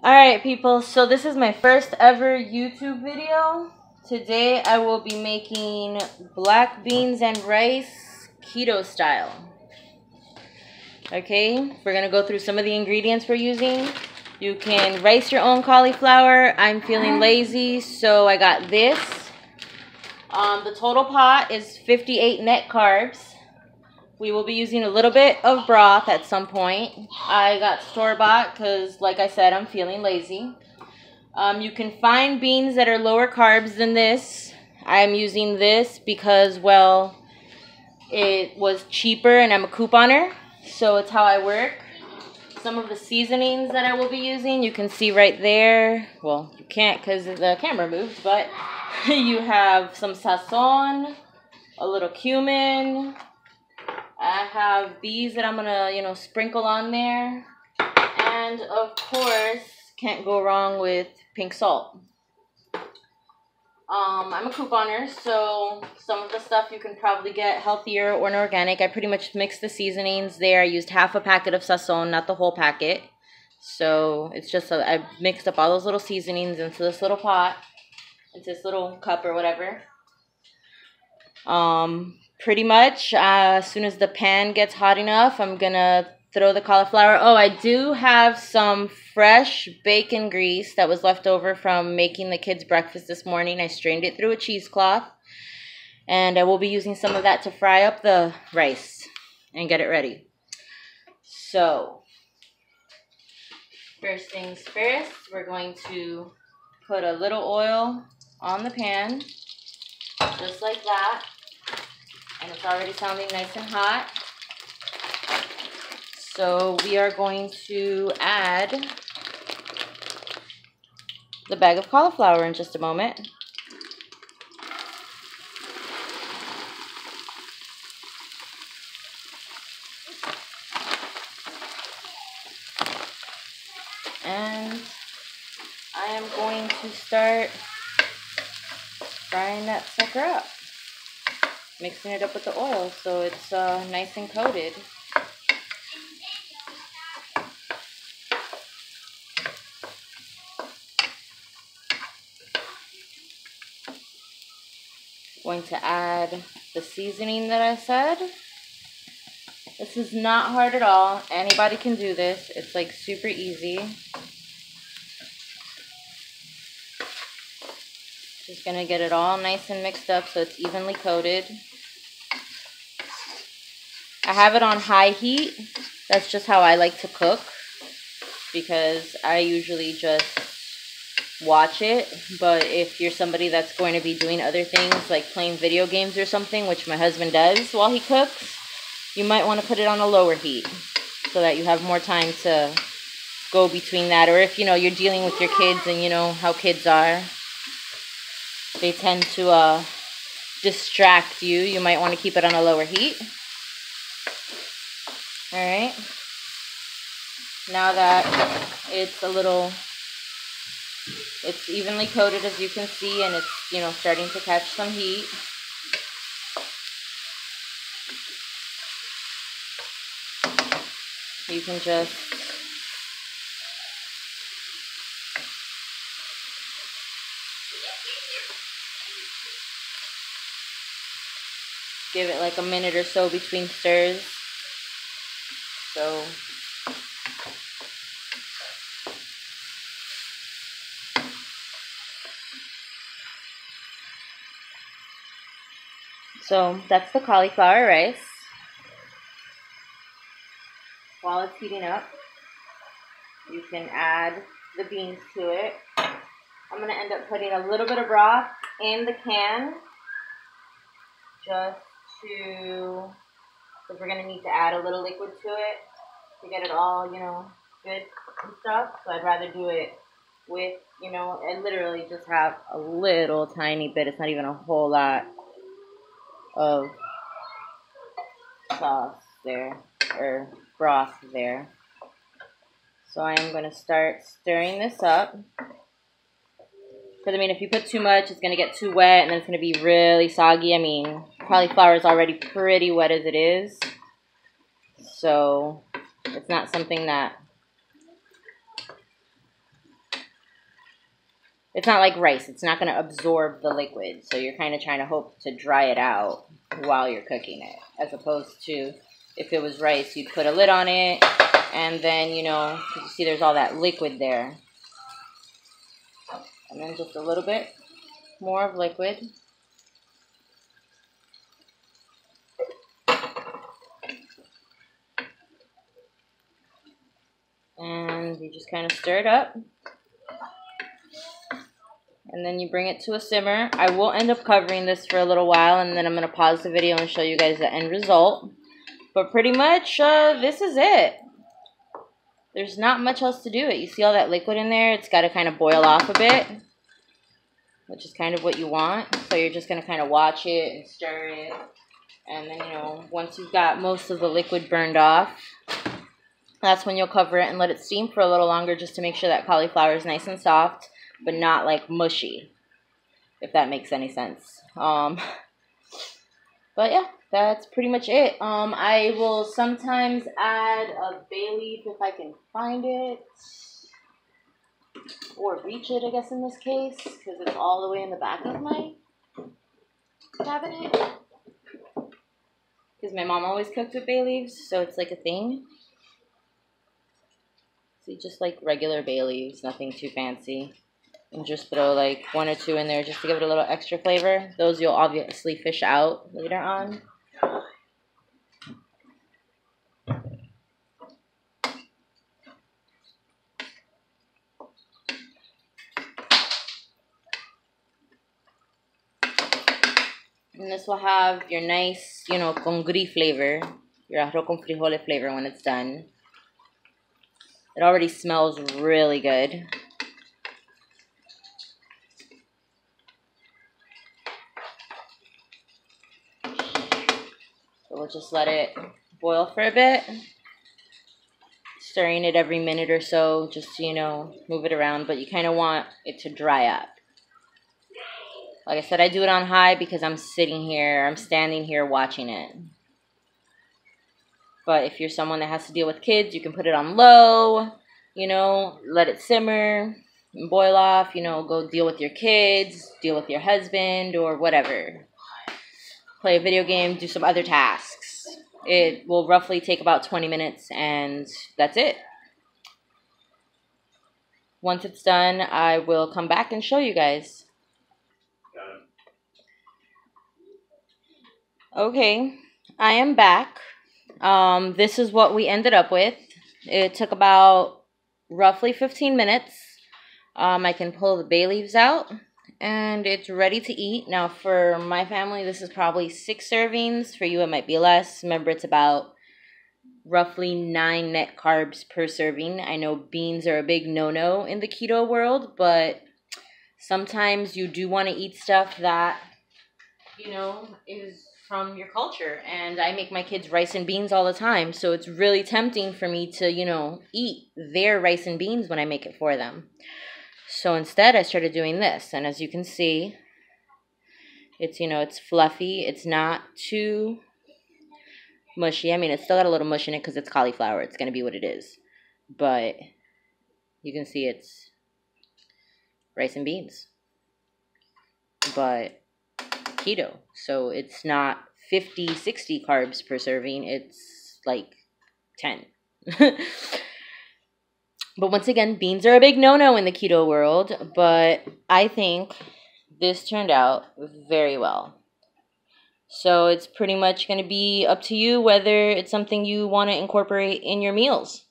Alright people, so this is my first ever YouTube video. Today I will be making black beans and rice keto style. Okay, we're going to go through some of the ingredients we're using. You can rice your own cauliflower. I'm feeling lazy, so I got this. The total pot is 58 net carbs. We will be using a little bit of broth at some point. I got store-bought because, like I said, I'm feeling lazy. You can find beans that are lower carbs than this. I'm using this because, well, it was cheaper and I'm a couponer, so it's how I work. Some of the seasonings that I will be using, you can see right there. Well, you can't because the camera moved, but you have some sazon, a little cumin. I have these that I'm gonna, sprinkle on there. And of course, can't go wrong with pink salt. I'm a couponer, so some of the stuff you can probably get healthier or organic. I pretty much mixed the seasonings there. I used half a packet of sazon, not the whole packet. So it's just, I mixed up all those little seasonings into this little pot, into this little cup or whatever. Pretty much, as soon as the pan gets hot enough, I'm gonna throw the cauliflower. Oh, I do have some fresh bacon grease that was left over from making the kids breakfast this morning. I strained it through a cheesecloth, and I will be using some of that to fry up the rice and get it ready. So, first things first, we're going to put a little oil on the pan, just like that. And it's already sounding nice and hot. So we are going to add the bag of cauliflower in just a moment. And I am going to start frying that sucker up. Mixing it up with the oil so it's nice and coated. Going to add the seasoning that I said. This is not hard at all. Anybody can do this. It's like super easy. Just gonna get it all nice and mixed up so it's evenly coated. I have it on high heat. That's just how I like to cook because I usually just watch it. But if you're somebody that's going to be doing other things like playing video games or something, which my husband does while he cooks, you might want to put it on a lower heat so that you have more time to go between that. Or if you're dealing with your kids and you know how kids are, they tend to distract you. You might want to keep it on a lower heat. Alright. Now that it's it's evenly coated, as you can see, and it's, starting to catch some heat. You can just give it like a minute or so between stirs. So that's the cauliflower rice. While it's heating up, you can add the beans to it. I'm going to end up putting a little bit of broth in the can just because we're going to need to add a little liquid to it to get it all, good and stuff. So I'd rather do it with, I literally just have a little tiny bit. It's not even a whole lot of sauce there, or broth there. So I am going to start stirring this up. Because, if you put too much, it's going to get too wet, and then it's going to be really soggy. Cauliflower is already pretty wet as it is. So it's not something that It's not like rice. It's not going to absorb the liquid. So you're kind of trying to hope to dry it out while you're cooking it. As opposed to if it was rice, you'd put a lid on it. And then, you know, you see there's all that liquid there. And then just a little bit more of liquid. And you just kind of stir it up. And then you bring it to a simmer. I will end up covering this for a little while, and then I'm going to pause the video and show you guys the end result. But pretty much, this is it. There's not much else to do it. You see all that liquid in there? It's got to kind of boil off a bit, which is kind of what you want. So you're just going to kind of watch it and stir it. And then, you know, once you've got most of the liquid burned off, that's when you'll cover it and let it steam for a little longer just to make sure that cauliflower is nice and soft, but not like mushy, if that makes any sense. But yeah, that's pretty much it. I will sometimes add a bay leaf if I can find it, or reach it, I guess, in this case, because it's all the way in the back of my cabinet. Because my mom always cooked with bay leaves, so it's like a thing. See, just like regular bay leaves, nothing too fancy. And just throw like 1 or 2 in there just to give it a little extra flavor. Those you'll obviously fish out later on. And this will have your nice, you know, congri flavor, your arroz con frijoles flavor when it's done. It already smells really good. So we'll just let it boil for a bit. Stirring it every minute or so, just to, you know, move it around. But you kind of want it to dry up. Like I said, I do it on high because I'm standing here watching it. But if you're someone that has to deal with kids, you can put it on low, you know, let it simmer and boil off, you know, go deal with your kids, deal with your husband or whatever. Play a video game, do some other tasks. It will roughly take about 20 minutes and that's it. Once it's done, I will come back and show you guys. Okay, I am back. This is what we ended up with. It took about roughly 15 minutes. I can pull the bay leaves out and it's ready to eat. Now for my family, this is probably 6 servings. For you, it might be less. Remember, it's about roughly 9 net carbs per serving. I know beans are a big no-no in the keto world, but sometimes you do want to eat stuff that, you know, is from your culture. And I make my kids rice and beans all the time, so it's really tempting for me to, you know, eat their rice and beans when I make it for them. So instead I started doing this, and as you can see, it's, you know, it's fluffy. It's not too mushy. I mean, it's still got a little mush in it because it's cauliflower. It's going to be what it is. But you can see it's rice and beans. But keto. So it's not 50, 60 carbs per serving. It's like 10. But once again, beans are a big no-no in the keto world. But I think this turned out very well. So it's pretty much going to be up to you whether it's something you want to incorporate in your meals.